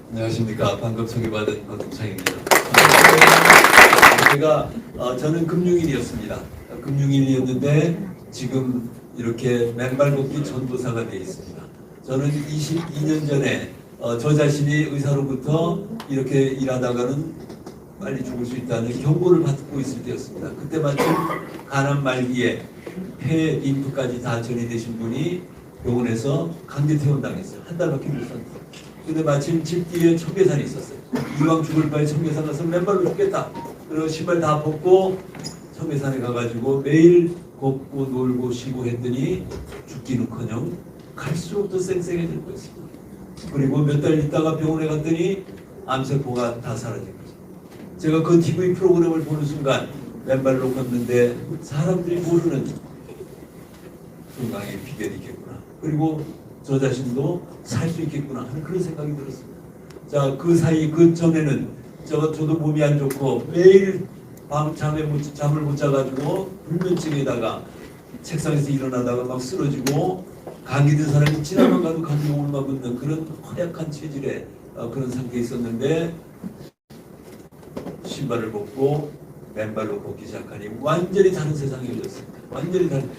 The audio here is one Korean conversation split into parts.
안녕하십니까. 방금 소개받은 권동창입니다. 저는 금융인이었습니다. 금융인이었는데 지금 이렇게 맨발 걷기 전도사가 되어 있습니다. 저는 22년 전에 저 자신이 의사로부터 이렇게 일하다가는 빨리 죽을 수 있다는 경고를 받고 있을 때였습니다. 그때 마침 간암 말기에 폐, 림프까지 다 전이되신 분이 병원에서 강제 퇴원당했어요. 한 달밖에 못 샀어요. 근데 마침 집 뒤에 청계산이 있었어요. 이왕 죽을 바에 청계산 가서 맨발로 죽겠다. 그리고 신발 다 벗고 청계산에 가가지고 매일 걷고 놀고 쉬고 했더니 죽기는커녕 갈수록 더 쌩쌩해질 거였습니다. 그리고 몇 달 있다가 병원에 갔더니 암세포가 다 사라진 거죠. 제가 그 TV 프로그램을 보는 순간 맨발로 걷는데 사람들이 모르는 건강의 비결이 있겠구나. 그리고 저 자신도 살 수 있겠구나 하는 그런 생각이 들었습니다. 자, 그 사이 그 전에는 저도 몸이 안 좋고 매일 밤 잠을 못 자가지고 불면증에다가 책상에서 일어나다가 막 쓰러지고 감기 든 사람이 지나만 가도 감기 오르막 붙는 그런 허약한 체질의 그런 상태에 있었는데 신발을 벗고 맨발로 걷기 시작하니 완전히 다른 세상이 열렸습니다. 완전히 다른.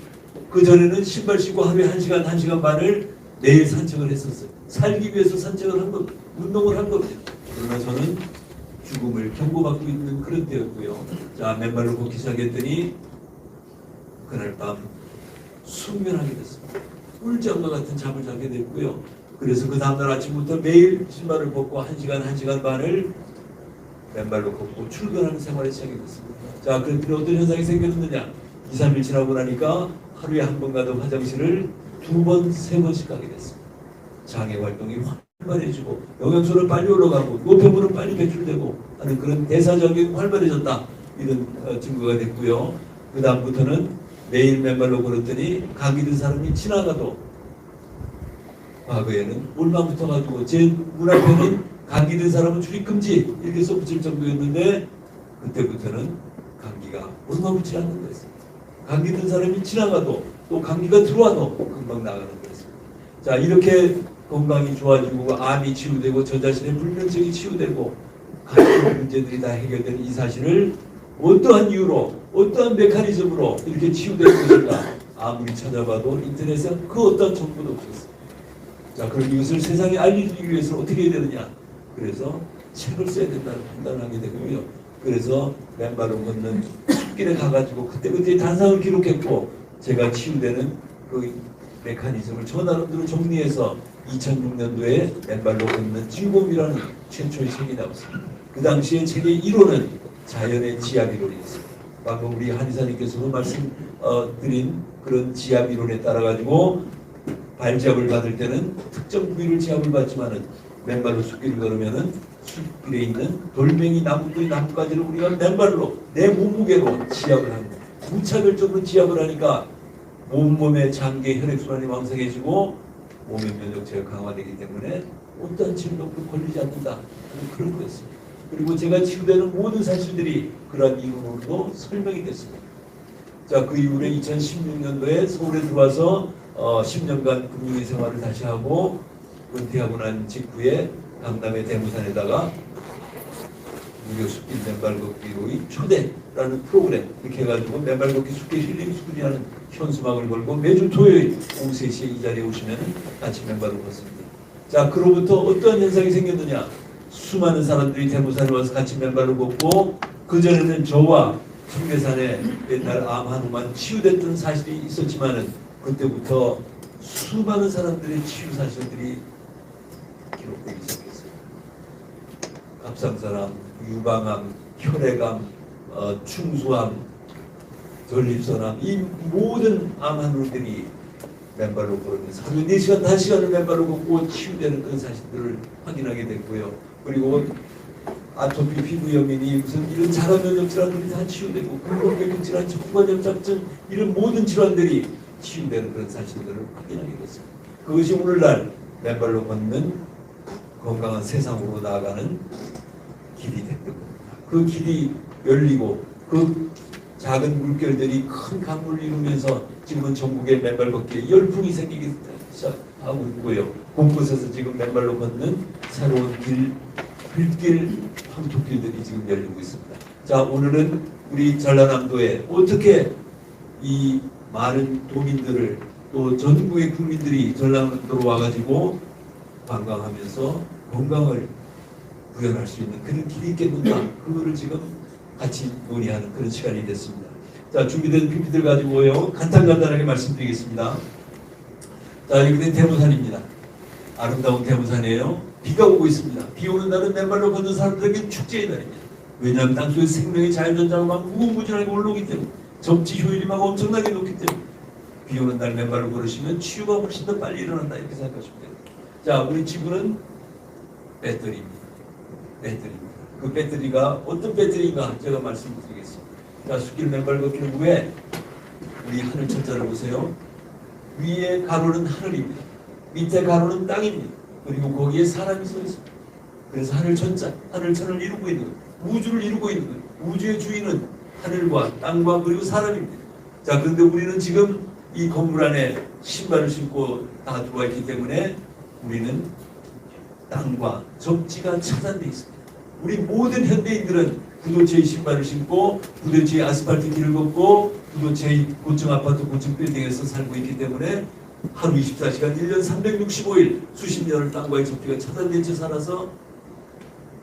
그 전에는 신발 신고 하루에 1시간, 1시간 반을 매일 산책을 했었어요. 살기 위해서 산책을 한 겁니다. 운동을 한 겁니다. 그러나 저는 죽음을 경고받고 있는 그런 때였고요. 자, 맨발로 걷기 시작했더니 그날 밤 숙면하게 됐습니다. 꿀잠과 같은 잠을 자게 됐고요. 그래서 그 다음날 아침부터 매일 신발을 벗고 1시간, 1시간 반을 맨발로 걷고 출근하는 생활을 시작하게 됐습니다. 자, 그랬더니 어떤 현상이 생겼느냐? 2, 3일 지나고 나니까 하루에 한 번 가던 화장실을 2번, 3번씩 가게 됐습니다. 장애 활동이 활발해지고 영양소는 빨리 올라가고 노폐물은 빨리 배출되고 하는 그런 대사적인 활발해졌다. 이런 증거가 됐고요. 그 다음부터는 매일 맨발로 걸었더니 감기 든 사람이 지나가도 과거에는 올만 붙어가지고 제 문 앞에는 감기 든 사람은 출입 금지 이렇게 써붙일 정도였는데 그때부터는 감기가 올만 붙지 않는 거였습니다. 감기 든 사람이 지나가도 또 감기가 들어와도 금방 나가는 거였습니다. 자, 이렇게 건강이 좋아지고 암이 치유되고 저 자신의 불면증이 치유되고 각종 문제들이 다 해결되는 이 사실을 어떠한 이유로 어떠한 메커니즘으로 이렇게 치유되는 것인가 아무리 찾아봐도 인터넷에 그 어떠한 정보도 없었습니다. 자, 그럼 이것을 세상에 알리기 위해서는 어떻게 해야 되느냐? 그래서 책을 써야 된다는 판단을 하게 되고요. 그래서 맨발로 걷는 숲길에 가가지고 그때 단상을 기록했고 제가 치유되는 그 메커니즘을 저 나름대로 정리해서 2006년도에 맨발로 걷는 즐거움이라는 최초의 책이 나왔습니다. 그 당시에 책의 이론은 자연의 지압 이론이었습니다. 방금 우리 한의사님께서도 말씀드린 그런 지압 이론에 따라 가지고 발지압을 받을 때는 특정 부위를 지압을 받지만은 맨발로 숲길을 걸으면은 숲길에 있는 돌멩이 나무들이 나뭇가지를 우리가 맨발로 내 몸무게로 지압을 합니다. 무차별적으로 지압을 하니까 몸의 장기 혈액순환이 왕성해지고 몸의 면역체가 강화되기 때문에 어떠한 질병도 걸리지 않는다. 그런 거였습니다. 그리고 제가 치유되는 모든 사실들이 그러한 이유로도 설명이 됐습니다. 자, 그 이후에 2016년도에 서울에 들어와서 10년간 금융의 생활을 다시 하고 은퇴하고 난 직후에 강남의 대무산에다가 무료 숲길 맨발 걷기로의 초대라는 프로그램 이렇게 해가지고 맨발 걷기 숲길 힐링 스쿨이라는 현수막을 걸고 매주 토요일 오후 3시에 이 자리에 오시면 같이 맨발을 걷습니다. 자, 그로부터 어떠한 현상이 생겼느냐? 수많은 사람들이 대무산에 와서 같이 맨발을 걷고 그전에는 저와 청계산에 옛날 암 한우만 치유됐던 사실이 있었지만은 그때부터 수많은 사람들의 치유 사실들이 기록되기 시작했어요. 갑상선암, 유방암, 혈액암, 충수암, 전립선암 이 모든 암 한우들이 맨발로 걸으면서 하루에 4시간, 5시간을 맨발로 걷고 치유되는 그런 사실들을 확인하게 됐고요. 그리고 아토피 피부염이니 무슨 이런 자가면역 질환들이 다 치유되고 근본격인 질환, 후관염작증 이런 모든 질환들이 치유되는 그런 사실들을 확인하게 됐습니다. 그것이 오늘날 맨발로 걷는 건강한 세상으로 나아가는 길이 됐던 겁니다. 그 길이 열리고 그 작은 물결들이 큰 강물을 이루면서 지금은 전국에 맨발 걷기에 열풍이 생기기 시작하고 있고요. 곳곳에서 지금 맨발로 걷는 새로운 길, 흘길, 황토길들이 지금 열리고 있습니다. 자, 오늘은 우리 전라남도에 어떻게 이 많은 도민들을 또 전국의 국민들이 전라남도로 와가지고 관광하면서 건강을 구현할 수 있는 그런 길이 있겠는가, 그거를 지금 같이 논의하는 그런 시간이 됐습니다. 자, 준비된 PPT를 가지고요 간단하게 말씀드리겠습니다. 자, 여기는 대모산입니다. 아름다운 대모산이에요. 비가 오고 있습니다. 비 오는 날은 맨발로 걷는 사람들에게 축제의 날입니다. 왜냐하면 땅속에 생명의 자연전자가 막 무궁무진하게 올라오기 때문에, 접지 효율이 막 엄청나게 높기 때문에 비 오는 날 맨발로 걸으시면 치유가 훨씬 더 빨리 일어난다, 이렇게 생각하시면 됩니다. 자, 우리 지구는 배터리입니다. 배터리입니다. 그 배터리가 어떤 배터리인가 제가 말씀드리겠습니다. 자, 숲길 맨발 걷기 후에 우리 하늘 천자를 보세요. 위에 가로는 하늘입니다. 밑에 가로는 땅입니다. 그리고 거기에 사람이 서 있습니다. 그래서 하늘천자, 하늘천을 이루고 있는 거예요. 우주를 이루고 있는 거예요. 우주의 주인은 하늘과 땅과 그리고 사람입니다. 자, 그런데 우리는 지금 이 건물 안에 신발을 신고 다 들어와 있기 때문에 우리는 땅과 접지가 차단되어 있습니다. 우리 모든 현대인들은 구도체의 신발을 신고 구도체의 아스팔트 길을 걷고 구도체의 고층 아파트, 고층 빌딩에서 살고 있기 때문에 하루 24시간 1년 365일 수십 년을 땅과의 접지가 차단된 채 살아서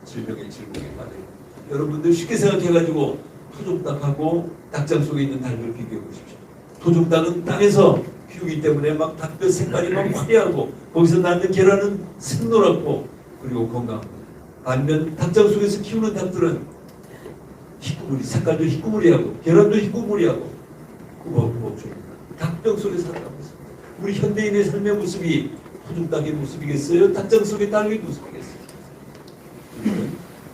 질병에 빠져요. 여러분들 쉽게 생각해가지고 토종닭하고 닭장 속에 있는 닭을 비교해 보십시오. 토종닭은 땅에서 키우기 때문에 막 닭뼈 색깔이 막 화려하고 거기서 낳는 계란은 생노랗고 그리고 건강합니다. 반면 닭장 속에서 키우는 닭들은 희꾸무리, 색깔도 희꾸무리하고 계란도 희꾸무리하고 꾸벅꾸벅줍니다. 닭병 속에 살아가고 있습니다. 우리 현대인의 삶의 모습이 토종닭의 모습이겠어요? 닭장 속의 닭의 모습이겠어요? 우리는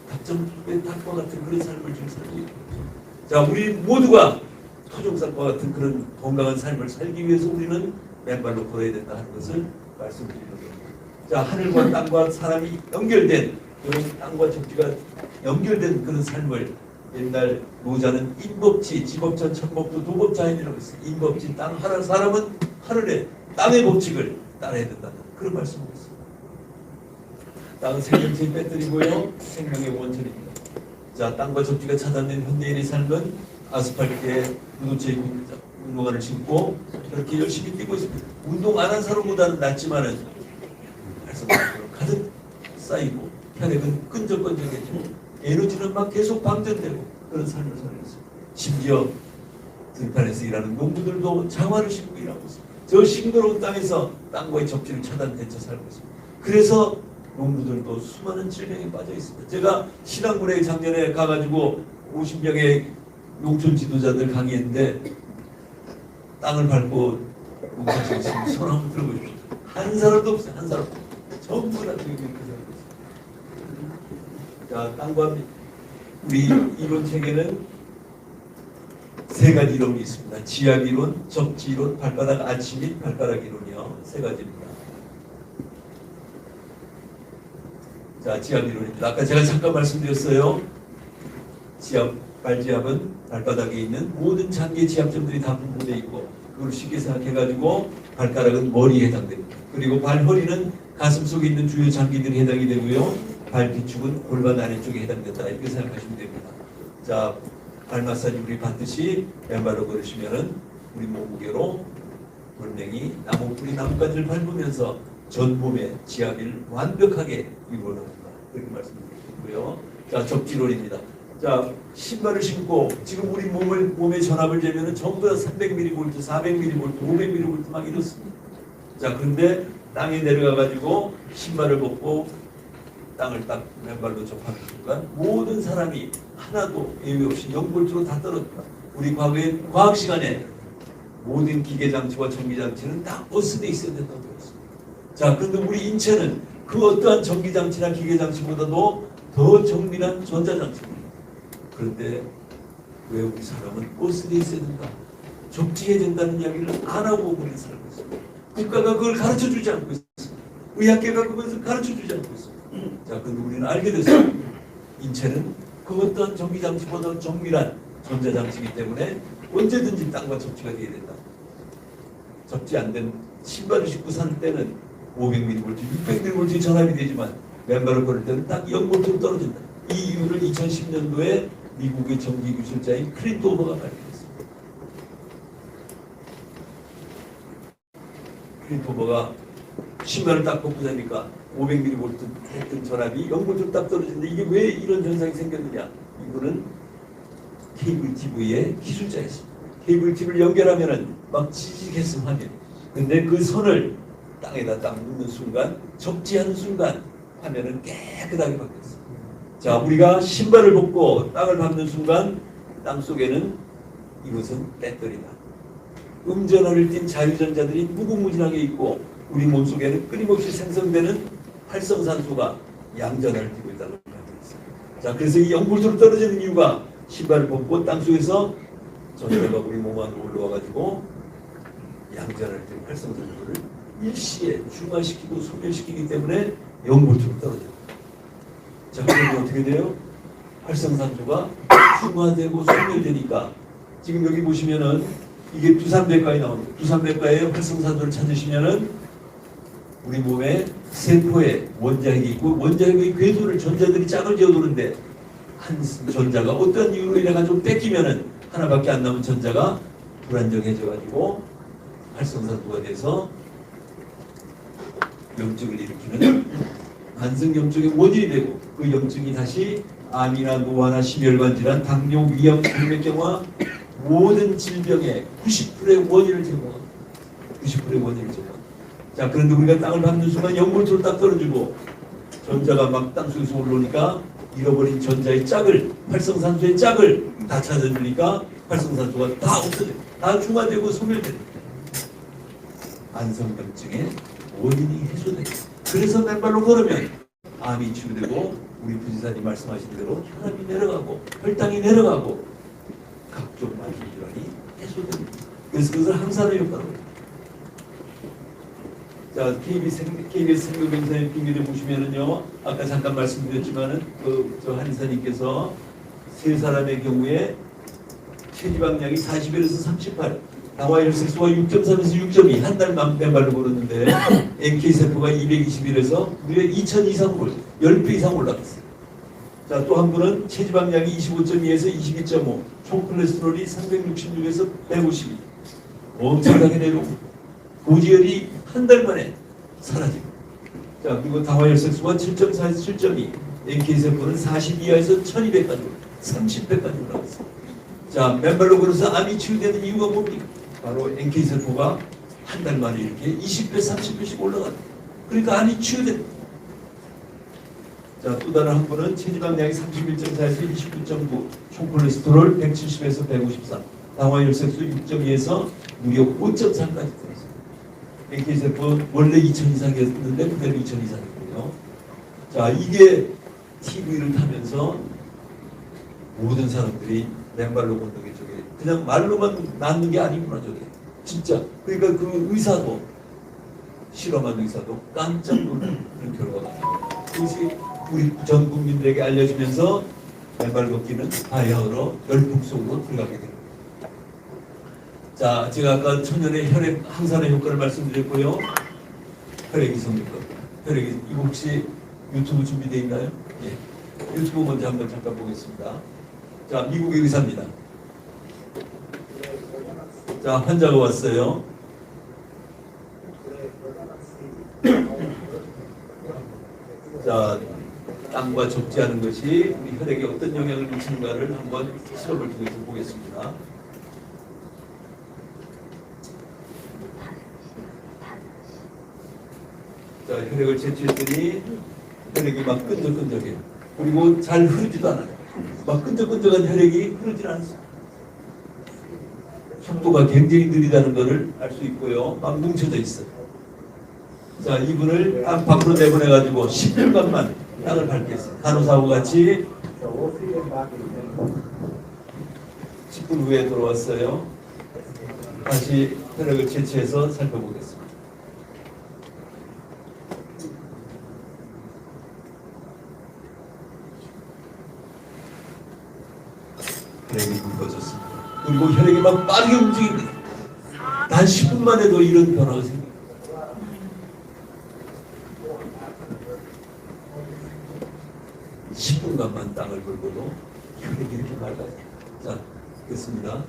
닭장 속의 닭과 같은 그런 삶을 좀 살고 있습니다. 자, 우리 모두가 토종닭과 같은 그런 건강한 삶을 살기 위해서 우리는 맨발로 걸어야 된다 하는 것을 말씀드리는 겁니다. 자, 하늘과 땅과 사람이 연결된 그런 땅과 접지가 연결된 그런 삶을 옛날 노자는 인법지, 지법전, 천법도 도법자인이라고 했어요. 인법지, 땅, 하늘, 사람은 하늘의 땅의 법칙을 따라야 된다는 그런 말씀을 했어요. 땅은 생명체의 배터리고요, 생명의 원천입니다. 자, 땅과 접지가 차단된 현대인의 삶은 아스팔트에 구도체의 운동화를 신고 그렇게 열심히 뛰고 있습니다. 운동 안 한 사람보다는 낫지만은 가득 쌓이고 혈액은 끈적끈적해지고 에너지는 막 계속 방전되고 그런 삶을 살고 있습니다. 심지어 들판에서 일하는 농부들도 장화를 신고 일하고 있습니다. 저 싱그러운 땅에서 땅과의 접지를 차단된 채 살고 있습니다. 그래서 농부들도 수많은 질병에 빠져 있습니다. 제가 신안군에 작년에 가가지고 50명의 농촌 지도자들 강의했는데 땅을 밟고 농사 지으시면 손 한번 들어보십시오. 한 사람도 없어요. 한 사람도. 전부 다 그렇게 살고 있습니다. 자, 땅과 우리 이론 체계는 세 가지 이론이 있습니다. 지압 이론, 접지 이론, 발바닥 아치 및 발가락 이론이요. 세 가지입니다. 자, 지압 이론입니다. 아까 제가 잠깐 말씀드렸어요. 지압, 발지압은 발바닥에 있는 모든 장기의 지압점들이 다 분포되어 있고 그걸 쉽게 생각해가지고 발가락은 머리에 해당됩니다. 그리고 발허리는 가슴 속에 있는 주요 장기들이 해당이 되고요. 발뒤축은 골반 아래쪽에 해당된다. 이렇게 생각하시면 됩니다. 자, 발 마사지 우리 받듯이 맨발로 걸으시면은 우리 몸무게로 골뱅이, 나무뿌리, 나뭇가지를 밟으면서 전 몸의 지압을 완벽하게 이루어냅니다. 그렇게 말씀드리고요. 자, 접지론입니다. 자, 신발을 신고 지금 우리 몸의 전압을 재면은 전부 다 300mV, 400mV, 500mV 막 이렇습니다. 자, 그런데 땅에 내려가가지고 신발을 벗고 땅을 딱 맨발로 접하는 순간 모든 사람이 하나도 예외 없이 0볼트로 다 떨어집니다. 우리 과거에 과학 시간에 모든 기계 장치와 전기 장치는 다 버스에 있어야 된다고 했습니다. 자, 그런데 우리 인체는 그 어떠한 전기 장치나 기계 장치보다도 더 정밀한 전자 장치입니다. 그런데 왜 우리 사람은 버스에 있어야 된다, 접지해야 된다는 이야기를 안 하고 우리는 살고 있습니다. 국가가 그걸 가르쳐주지 않고 있습니다. 의학계가 그것을 가르쳐주지 않고 있습니다. 자, 근데 우리는 알게 됐습니다. 인체는 그 어떤 전기장치보다 정밀한 전자장치이기 때문에 언제든지 땅과 접지가 되어야 된다. 접지 안 된 신발을 신고 살 때는 500mV, 600mV 전압이 되지만 맨발로 걸을 때는 딱 0볼트로 떨어진다. 이 이유를 2010년도에 미국의 정기교실자인 클린토버가 발견했습니다. 클린토버가 신발을 딱 벗고 자니까 500mV 했던 전압이 0볼트로 딱 떨어지는데 이게 왜 이런 현상이 생겼느냐. 이거는 케이블 TV의 기술자였습니다. 케이블 TV를 연결하면은 막 찌직했음 화면. 근데 그 선을 땅에다 딱 묻는 순간, 접지 않은 순간 화면은 깨끗하게 바뀌었어요. 자, 우리가 신발을 벗고 땅을 밟는 순간 땅 속에는 이것은 배터리다. 음전하를 띤 자유전자들이 무궁무진하게 있고 우리 몸속에는 끊임없이 생성되는 활성산소가 양전하를 띠고 있다고 발견했어요. 자, 그래서 이 0볼트로 떨어지는 이유가 신발을 벗고 땅 속에서 전자가 우리 몸 안으로 올라와가지고 양전하를 띤 활성산소를 일시에 중화시키고 소멸시키기 때문에 0볼트로 떨어져요. 자, 그러면 어떻게 돼요? 활성산소가 중화되고 소멸되니까 지금 여기 보시면은 이게 두산백과에 나옵니다. 두산백과에 활성산소를 찾으시면은 우리 몸에 세포에 원자핵이 있고 원자핵의 궤도를 전자들이 짝을 지어두는데 한 전자가 어떤 이유로 인해 가지고 뺏기면은 하나밖에 안 남은 전자가 불안정해져 가지고 활성산소가 돼서 염증을 일으키는 만성 염증의 원인이 되고 그 염증이 다시 암이나 노화나 심혈관 질환, 당뇨, 위암, 혈맥경화 모든 질병의 90%의 원인을 제공합니다. 90%의 원인을 제공합니다. 자, 그런데 우리가 땅을 밟는 순간 0볼트로 딱 떨어지고 전자가 막 땅속에서 올라오니까 잃어버린 전자의 짝을, 활성산소의 짝을 다 찾아주니까 활성산소가 다 없어져요. 다 중화되고 소멸됩니다. 만성염증의 원인이 해소돼요. 그래서 맨발로 걸으면 암이 치유되고 우리 부지사님 말씀하신 대로 혈압이 내려가고 혈당이 내려가고 각종 만성질환이 해소됩니다. 그래서 그것을 항산화 효과로 해요. 자, KBS 생명병사의 비밀을 보시면은요, 아까 잠깐 말씀드렸지만은 저 한의사님께서 세 사람의 경우에 체지방량이 41에서 38, 당화혈색소가 6.3에서 6.2, 한 달만 맨발로 걸었는데 NK세포가 221에서 무려 2000 이상 올라, 10배 이상 올라갔어요. 자, 또 한 분은 체지방량이 25.2에서 22.5, 총콜레스테롤이 366에서 152, 엄청나게 내려오고 고지혈이 한 달 만에 사라지고. 자, 그리고 당화혈색소가 7.4에서 7.2, NK세포는 42에서 1200까지, 30배까지 올라갔어요. 자, 맨발로 걸어서 암이 치유되는 이유가 뭡니까? 바로 NK세포가 한 달 만에 이렇게 20배, 30배씩 올라간다. 그러니까 암이 치유된다. 자, 또 다른 한 분은 체지방량이 31.4에서 29.9, 총콜레스테롤 170에서 153, 당화혈색소 6.2에서 무려 5.3까지 들었어요. NK세포 원래 2000 이상이었는데 그대로 2000 이상이고요. 자, 이게 TV를 타면서 모든 사람들이 맨발로 걷는 게 저게 그냥 말로만 낫는 게 아니구나 저게 진짜. 그러니까 그 의사도 실험한 의사도 깜짝 놀라는 그런 결과가 나옵니다. 그것이 우리 전 국민들에게 알려지면서 맨발 걷기는 바야흐로 열풍 속으로 들어가게 됩니다. 자, 제가 아까 천연의 혈액 항산화 효과를 말씀드렸고요. 혈액 이성효과. 혈액 이거 혹시 유튜브 준비되어 있나요? 예. 유튜브 먼저 한번 잠깐 보겠습니다. 자, 미국의 의사입니다. 자, 환자가 왔어요. 자, 땅과 적지 않은 것이 우리 혈액에 어떤 영향을 미치는가를 한번 실험을 통해서 보겠습니다. 자, 혈액을 채취했더니 혈액이 막 끈적끈적해요. 그리고 잘 흐르지도 않아요. 막 끈적끈적한 혈액이 흐르질 않습니다. 속도가 굉장히 느리다는 것을 알 수 있고요. 막 뭉쳐져 있어요. 자, 이분을 땅 밖으로 내보내가지고 10분간만 땅을 밟겠어요. 간호사하고 같이 10분 후에 돌아왔어요. 다시 혈액을 채취해서 살펴보겠습니다. 혈액이 굵어졌습니다. 그리고 혈액이 막 빠르게 움직입니다. 단 10분만 해도 이런 변화가 생깁니다. 10분간만 땅을 긁어도 혈액이 이렇게 맑아요. 자, 됐습니다.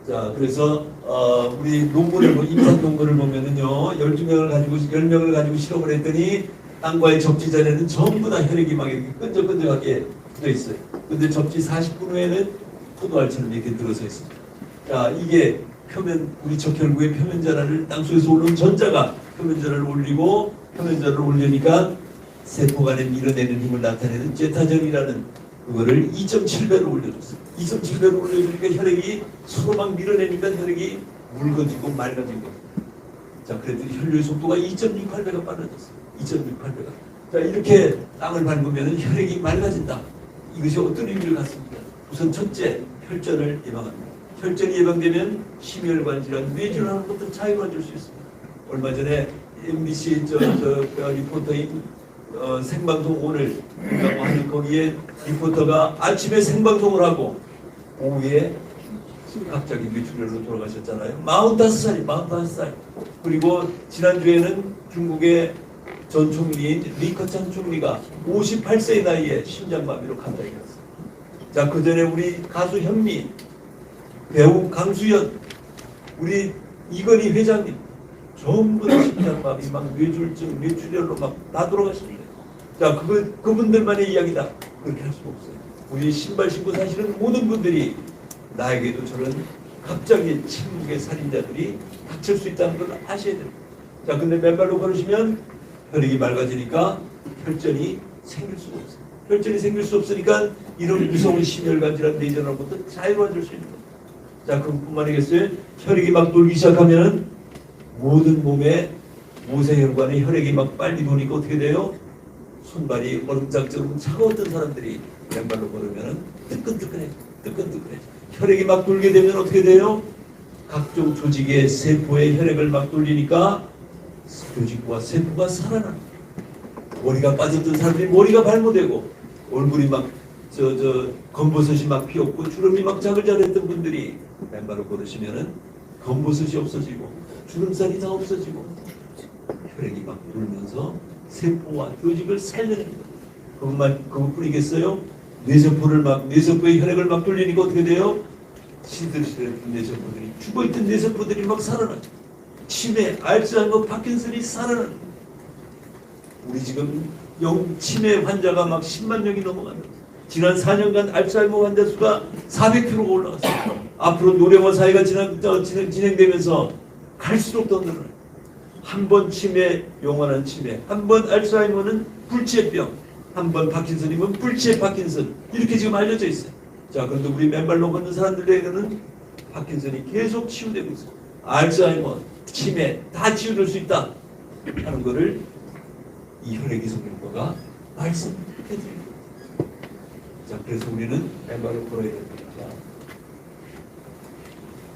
자, 그래서 우리 논문을 임상 논문을 보면은요, 10명을 가지고 실험을 했더니 땅과의 접지 전에는 전부 다 혈액이 막 이렇게 끈적끈적하게 붙어 있어요. 근데 접지 40분 후에는 포도알처럼 이렇게 들어서 있습니다. 자, 이게 우리 적혈구의 표면전하를 땅속에서 올라온 전자가 표면전하를 올리고 표면전하를 올리니까 세포 간에 밀어내는 힘을 나타내는 제타전이라는 그거를 2.7배로 올려줬어요. 2.7배로 올려주니까 혈액이 서로 막 밀어내니까 혈액이 묽어지고 맑아진 거예요. 자, 그랬더니 혈류의 속도가 2.68배가 빨라졌어요. 2.68배가. 자, 이렇게 땅을 밟으면 혈액이 맑아진다. 이것이 어떤 의미를 갖습니까? 우선 첫째, 혈전을 예방합니다. 혈전이 예방되면 심혈관 질환, 뇌질환하는 것도 자유로워질 수 있습니다. 얼마 전에 MBC 리포터인 생방송 오늘이라고 하는 거기에 리포터가 아침에 생방송을 하고 오후에 갑자기 뇌출혈로 돌아가셨잖아요. 45살. 그리고 지난주에는 중국의 전 총리인 리커창 총리가 58세의 나이에 심장마비로 갑자기 갔어요. 자, 그 전에 우리 가수 현미, 배우 강수연, 우리 이건희 회장님 전부 다 심장마비, 막 뇌졸중, 뇌출혈로 막 다 돌아가십니다. 자, 그분들만의 이야기다. 그렇게 할 수가 없어요. 우리 신발 신고 사실은 모든 분들이 나에게도 저런 갑자기 침묵의 살인자들이 닥칠 수 있다는 걸 아셔야 됩니다. 자, 근데 맨발로 걸으시면 혈액이 맑아지니까 혈전이 생길 수가 없어요. 혈전이 생길 수 없으니까 이런 무서운 심혈관 질환, 뇌전으로부터 자유로워질 수 있는 거예요. 자, 그뿐만 아니겠어요? 혈액이 막 돌기 시작하면은 모든 몸에 모세혈관에 혈액이 막 빨리 도니까 어떻게 돼요? 손발이 얼음장처럼 차가웠던 사람들이 맨발로 걸으면은 뜨끈뜨끈해. 혈액이 막 돌게 되면 어떻게 돼요? 각종 조직의 세포에 혈액을 막 돌리니까 조직과 세포가 살아나. 머리가 빠졌던 사람들이 머리가 발모되고 얼굴이 막 검버섯이 막 피었고 주름이 막 자글자글했던 분들이 맨발로 걸으시면은 검버섯이 없어지고 주름살이 다 없어지고 혈액이 막 돌면서 세포와 조직을 살려내는 거예요. 그것뿐이겠어요? 뇌세포의 혈액을 막 돌리니까 어떻게 돼요? 시들시들했던 뇌세포들이, 죽어있던 뇌세포들이 막 살아나요. 치매, 알츠하이머, 파킨슨이 살아나요. 우리 지금 치매 환자가 막 10만 명이 넘어갑니다. 지난 4년간 알츠하이머 환자 수가 400km가 올라갔어요. 앞으로 노령화 사회가 진행되면서 갈수록 더 늘어나요. 한 번 치매, 영원한 치매, 한 번 알츠하이머는 불치의병, 한 번 파킨슨이면 불치의 파킨슨, 이렇게 지금 알려져 있어요. 자, 그런데 우리 맨발로 걷는 사람들에게는 파킨슨이 계속 치유되고 있어요. 알츠하이머, 치매 다 치유될 수 있다 하는 것을 이 혈액이 성경과가 말씀해드립니다. 자, 그래서 우리는 맨발로 걸어야 됩니다.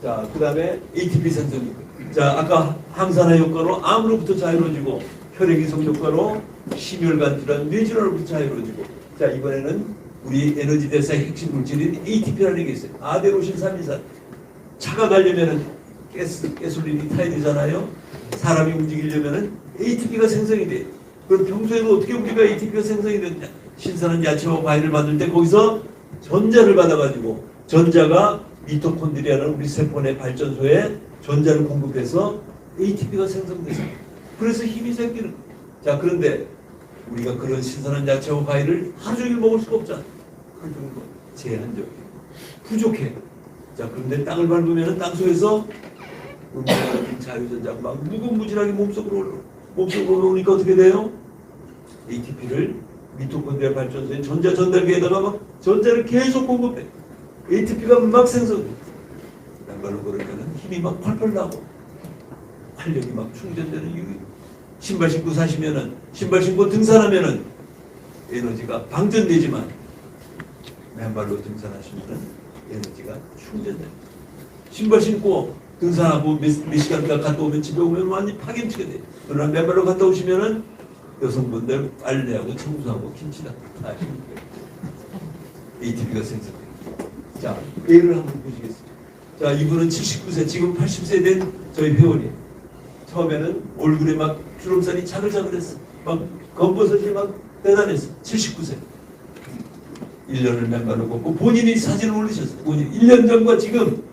자, 그 다음에 ATP 생성력. 자, 아까 항산화 효과로 암으로부터 자유로워지고 혈액이송 효과로 심혈관 질환, 뇌질환으로부터 자유로워지고. 자, 이번에는 우리 에너지 대사의 핵심 물질인 ATP라는 게 있어요. 아데노신 3이산. 차가 가려면은 가솔린이 타야 되잖아요. 사람이 움직이려면은 ATP가 생성이 돼요. 그럼 평소에도 어떻게 우리가 ATP가 생성이 되느냐? 신선한 야채와 과일을 만들 때 거기서 전자를 받아가지고 전자가 미토콘드리아라는 우리 세포 내 발전소에 전자를 공급해서 ATP가 생성돼서 그래서 힘이 생기는 거예요. 자, 그런데 우리가 그런 신선한 야채와 과일을 하루 종일 먹을 수가 없잖아. 하루 종일 제한적이에요. 부족해. 자, 그런데 땅을 밟으면 땅속에서 음식적인 자유전자가 막 무궁무진하게 몸속으로 올라오니까 어떻게 돼요? ATP를 미토콘드리아 발전소에 전자 전달기에다가 막 전자를 계속 공급해. ATP가 막 생성돼. 맨발로 걸으면 힘이 막 펄펄 나고 활력이 막 충전되는 이유. 신발 신고 사시면은, 신발 신고 등산하면은 에너지가 방전되지만 맨발로 등산하시면은 에너지가 충전돼요. 신발 신고 등산하고 몇 시간 갔다 오면 집에 오면 완전히 파김치가 돼요. 그러나 맨발로 갔다 오시면은 여성분들 빨래하고 청소하고 김치다 다 힘들어요. ATP가 생성돼요. 자, 예를 한번 보시겠습니다. 자, 이분은 79세, 지금 80세 된 저희 회원이에요. 처음에는 얼굴에 막 주름살이 자글자글했어. 막 검버섯이 막 대단했어. 79세. 1년을 맨발로 걷고 본인이 사진을 올리셨어요. 본인 1년 전과 지금.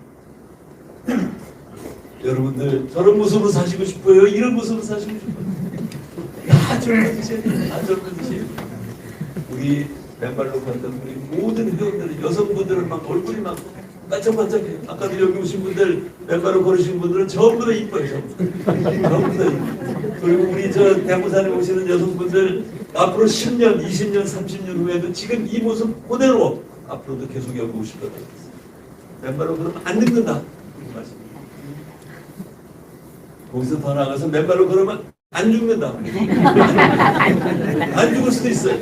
여러분들 저런 모습으로 사시고 싶어요? 이런 모습으로 사시고 싶어요? 다 젊어지세요. 다 젊어지세요. 우리 맨발로 걷던 우리 모든 회원들, 여성분들은 막 얼굴이 막 반짝반짝해요. 아까도 여기 오신 분들, 맨발로 걸으신 분들은 전부 다 이뻐요. 전부 다 이뻐요. 그리고 우리 저 대구산에 오시는 여성분들 앞으로 10년, 20년, 30년 후에도 지금 이 모습 그대로 앞으로도 계속 여기 오실 거라고 했어요. 맨발로 걸으면 안 늙는다. 이렇게 말씀입니다. 거기서 더 나가서 맨발로 걸으면 안 죽는다. 안 죽을 수도 있어요.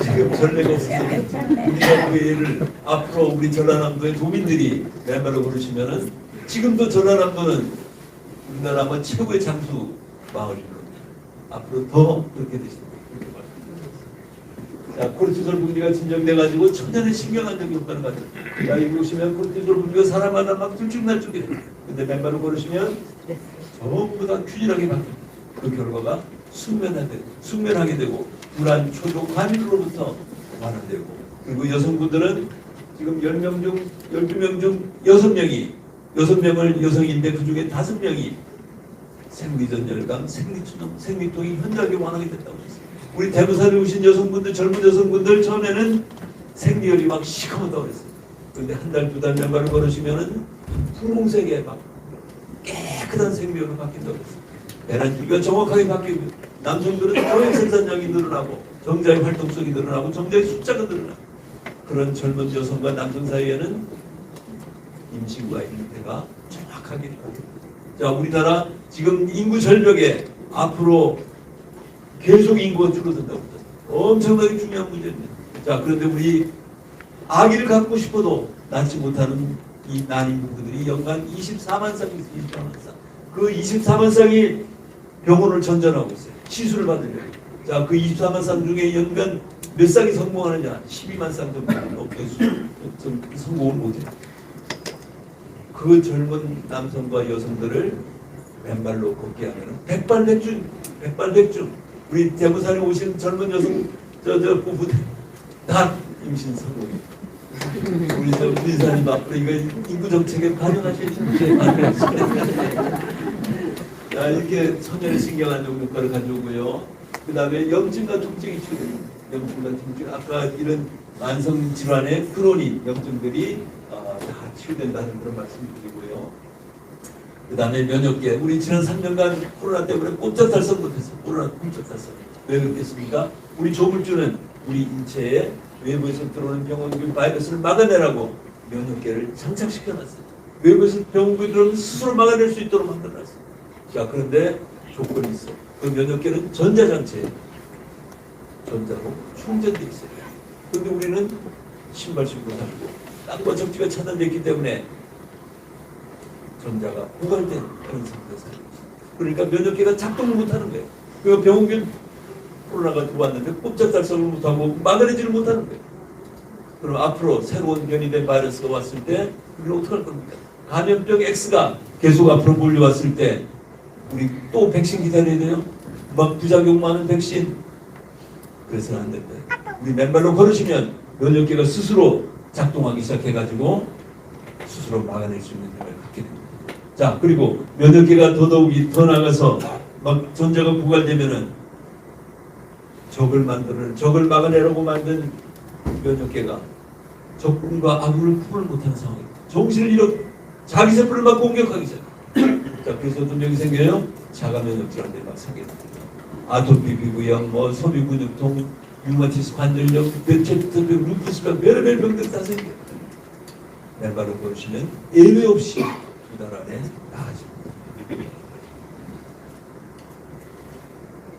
지금 전례가 없어서 우리가 그 예를 앞으로 우리 전라남도의 도민들이 맨발로 걸으시면은 지금도 전라남도는 우리나라 아마 최고의 장수 마을인 겁니다. 앞으로 더 그렇게 되십니다. 자, 코르티솔 분비가 진정돼가지고 천연의 신경안정 효과를 가져요. 자, 여기 보시면 코르티솔 분비가 사람마다 막 들쭉날쭉해요. 근데 맨발로 걸으시면 전부 다 균일하게 바뀝니다. 그 결과가 숙면하게 되고 불안, 초조, 과민으로부터 완화되고, 그리고 여성분들은 지금 10명 중 12명 중 6명을 여성인데 그 중에 5명이 생리전열감, 생리투정, 생리통이 현저하게 완화가 됐다고 했습니다. 우리 대구산에 오신 여성분들, 젊은 여성분들 처음에는 생리혈이 막 시커멓다고 그랬어요. 그런데 한 달, 2달 맨발을 걸으시면은 분홍색에 막 깨끗한 생리혈로 바뀐다고 했어요. 배란주기가 정확하게 바뀌고, 남성들은 정액 생산량이 늘어나고 정자의 활동성이 늘어나고 정자의 숫자가 늘어나고, 그런 젊은 여성과 남성 사이에는 임신과 임대가 정확하게 있고. 자, 우리나라 지금 인구 절벽에 앞으로 계속 인구가 줄어든다고 합니다. 엄청나게 중요한 문제입니다. 자, 그런데 우리 아기를 갖고 싶어도 낳지 못하는 이 난임부부들이 연간 24만 쌍이 있어요. 24만 쌍. 그 24만 쌍이 병원을 전전하고 있어요. 시술을 받으려고. 자, 그 24만 쌍 중에 연간 몇 쌍이 성공하느냐? 12만 쌍 정도밖에 성공을 못해요. 그 젊은 남성과 여성들을 맨발로 걷게 하면 백발백중. 우리 대구산에 오신 젊은 여성 부부들 다 임신 성공이에요. 우리 부인사님 앞으로 이거 인구 정책에 반영하실 텐데. 자, 이렇게 선열의 신경안정 효과를 가져오고요. 그 다음에 염증과 통증이 치료됩니다. 염증과 통증, 아까 이런 만성 질환의 크로닉 염증들이 다 치유된다는 그런 말씀드리고요. 그 다음에 면역계, 우리 지난 3년간 코로나 때문에 꼼짝달싹 못했어요. 코로나 꼼짝달싹. 왜 그렇겠습니까? 우리 조물주는 우리 인체에 외부에서 들어오는 병원균 바이러스를 막아내라고 면역계를 장착시켜놨어요. 외부에서 병원균이 들어오면 스스로 막아낼 수 있도록 만들어놨어요. 자, 그런데 조건이 있어. 그 면역계는 전자장치예요. 전자로 충전돼 있어요. 그런데 우리는 신발 신고 다니고 땅과 적지가 차단됐기 때문에 전자가 고갈된 그런 상태에서 살고 있어요. 그러니까 면역계가 작동을 못하는 거예요. 그 병원균 코로나가 들어왔는데 꼼짝달싹을 못하고 막아내지를 못하는 거예요. 그럼 앞으로 새로운 변이된 바이러스가 왔을 때 우리는 어떻게 할 겁니까? 감염병 X가 계속 앞으로 몰려왔을 때 우리 또 백신 기다려야 돼요? 막 부작용 많은 백신. 그래서는 안 됩니다. 우리 맨발로 걸으시면 면역계가 스스로 작동하기 시작해가지고 스스로 막아낼 수 있는 힘을 갖게 됩니다. 자, 그리고 면역계가 더더욱이 더 나가서 막 전자가 고갈되면은 적을 막아내라고 만든 면역계가 적군과 아군을 구분을 못하는 상황입니다. 정신을 잃어 자기 세포를 막 공격하기 시작합니다. 자, 그래서 어떤 병이 생겨요? 자가 면역질환들이 막 생깁니다. 아토피 피부염, 뭐 소비 근육통, 류마티스 관절염, 베체부터병, 루푸스병, 별의별 병들 다 생겨요. 맨발로 걸으시면 예외 없이 2달 안에 나아집니다.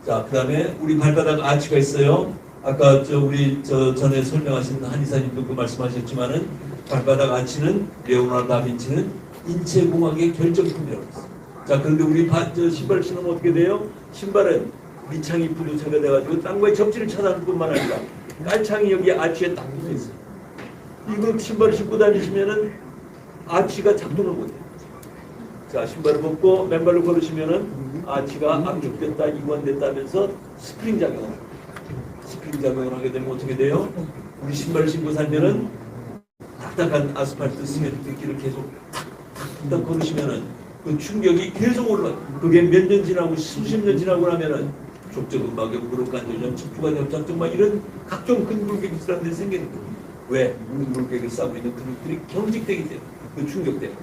자, 그 다음에 우리 발바닥 아치가 있어요. 아까 우리 전에 설명하신 한의사님도 그 말씀하셨지만은 발바닥 아치는 레오나르도 다빈치는 인체공학의 결정품이라고 했어요. 자, 그런데 우리 신발 신으면 어떻게 돼요? 신발은 밑창이 부두차가 돼가지고 땅과의 접지를 차단할 뿐만 아니라 깔창이 여기 아치에 딱 붙어 있어요. 이거 신발을 신고 다니시면은 아치가 작동을 못해요. 자, 신발을 벗고 맨발로 걸으시면은 아치가 압축됐다, 이완됐다면서 스프링 작용을 합니다. 스프링 작용을 하게 되면 어떻게 돼요? 우리 신발을 신고 살면은 딱딱한 아스팔트 스멘트 길을 계속 탁탁탁 걸으시면은 그 충격이 계속 올라가요. 그게 몇 년 지나고 수십 년 지나고 나면은 족저근막염, 무릎관절염, 척추관 협착증 막 이런 각종 근골격 질환들이 생기는 거예요. 왜? 근골격을 싸고 있는 근육들이 경직되기 때문에 그 충격 때문에.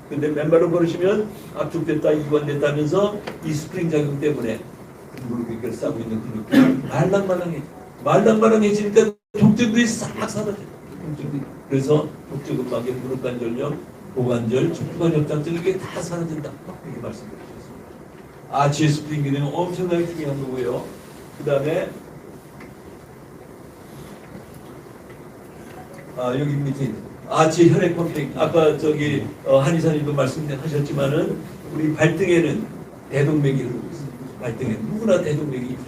근데 맨발로 걸으시면 압축됐다, 이완됐다면서 이 스프링 작용 때문에 근골격을 싸고 있는 근육들이 말랑말랑해지니까 통증들이 싹 사라져요. 그래서 족저근막염, 무릎관절염, 고관절, 척추관 협착증 이게 다 사라진다. 이렇게 말씀드렸습니다. 아치의 스프링 기능은 엄청나게 중요한 거고요. 그 다음에 여기 밑에 있는 아치 혈액 펌핑. 아까 저기 한의사님도 말씀하셨지만은 우리 발등에는 대동맥이 흐르고 있습니다. 발등에 누구나 대동맥이 있죠.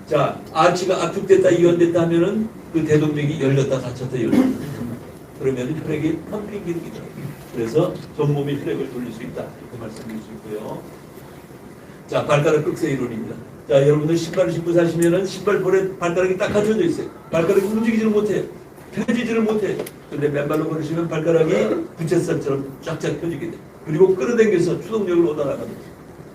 자, 아치가 압축됐다, 이완됐다 하면은 그 대동맥이 열렸다, 닫혔다, 열렸다. 그러면 혈액이 펌핑 기능이 들어요. 그래서 전몸에 혈액을 돌릴 수 있다. 이렇게 말씀드릴 수 있고요. 자, 발가락 극세 이론입니다. 자, 여러분들 신발을 신고 사시면은 신발볼에 발가락이 딱 갖춰져 있어요. 발가락이 움직이지를 못해요. 펴지지를 못해요. 근데 맨발로 걸으시면 발가락이 부채살처럼 쫙쫙 펴지게 돼요. 그리고 끌어당겨서 추동력을 얻어나갑니다.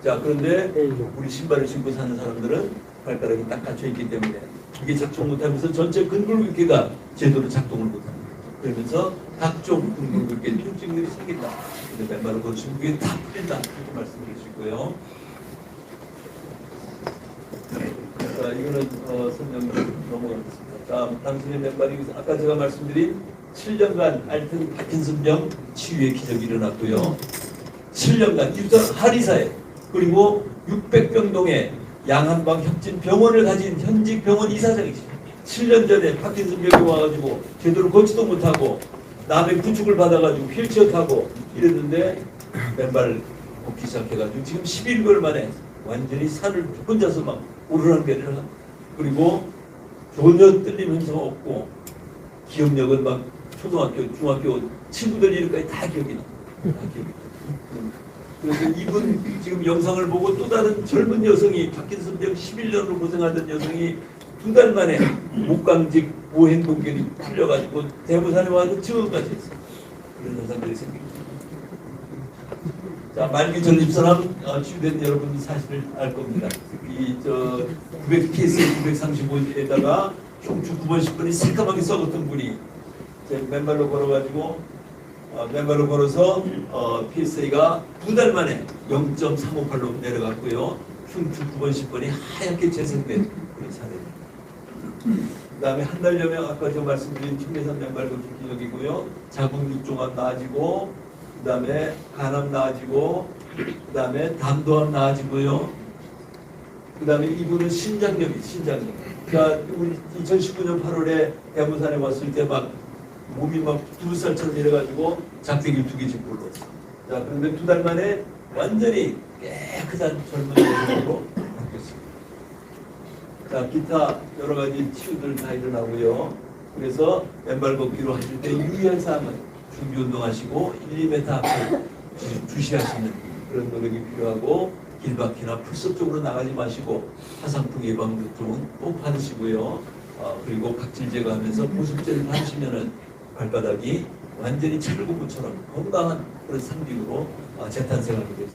자, 그런데 우리 신발을 신고 사는 사람들은 발가락이 딱 갖춰 있기 때문에 이게 작동 못하면서 전체 근골격계가 제대로 작동을 못합니다. 그러면서 각종 근골격계 통증들이 생긴다. 근데 맨발로 걸으시면 그게 다 풀린다. 이렇게 말씀드릴 수 있고요. 자, 이거는 설명 넘어가겠습니다. 다음, 당신의 맨발이 아까 제가 말씀드린 7년간 앓던 파킨슨병 치유의 기적이 일어났고요. 7년간 유전 한의사에 그리고 600병동에 양한방 협진 병원을 가진 현직 병원 이사장이십니다. 7년 전에 파킨슨병이 와가지고 제대로 걷지도 못하고 남의 구축을 받아가지고 휠체어 타고 이랬는데 맨발 걷기 시작해가지고 지금 11개월 만에 완전히 산을 혼자서 막 오르락내리락 하고 그리고 전혀 뜰림 현상 없고 기억력은 막 초등학교, 중학교 친구들 이름까지 다 기억이 나. 다 기억이 나. 그래서 이분 지금 영상을 보고 또 다른 젊은 여성이 파킨슨병 11년으로 고생하던 여성이 2달 만에 목강직 보행동결이 풀려가지고 대부산에 와서 증언까지 했어요. 그런 현상들이 생깁니다. 자, 말기 전립선암 치유된 여러분이 사실을 알 겁니다. 이저 900 PSA 935에다가 흉추 9번 10번이 새까맣게 썩었던 분이 제 맨발로 걸어가지고 맨발로 걸어서 PSA가 2달 만에 0.358로 내려갔고요. 흉추 9번 10번이 하얗게 재생된 그런 사례입니다. 그 다음에 한 달여면 아까 제가 말씀드린 청계산 맨발 걷기 기록이고요. 자궁 육종암 나아지고 그 다음에 간암 나아지고 그 다음에 담도암 나아지고요. 그 다음에 이분은 신장염이 그러니까 우리 2019년 8월에 대문산에 왔을 때 막 몸이 막 두루살처럼 내려가지고 작대기 2개씩 불렀어. 자, 그런데 2달 만에 완전히 깨끗한 젊은 여성으로 바뀌었습니다. 자, 기타 여러 가지 치유들 다 일어나고요. 그래서 맨발 걷기로 하실 때 유의할 사항은 준비 운동하시고 1, 2m 앞을 주시하시는 그런 노력이 필요하고 길바퀴나 풀숲 쪽으로 나가지 마시고 화상풍 예방 등은 꼭 받으시고요. 그리고 각질 제거하면서 보습제를 바르시면은 발바닥이 완전히 찰구부처럼 건강한 그런 상징으로 재탄생하게 됩니다.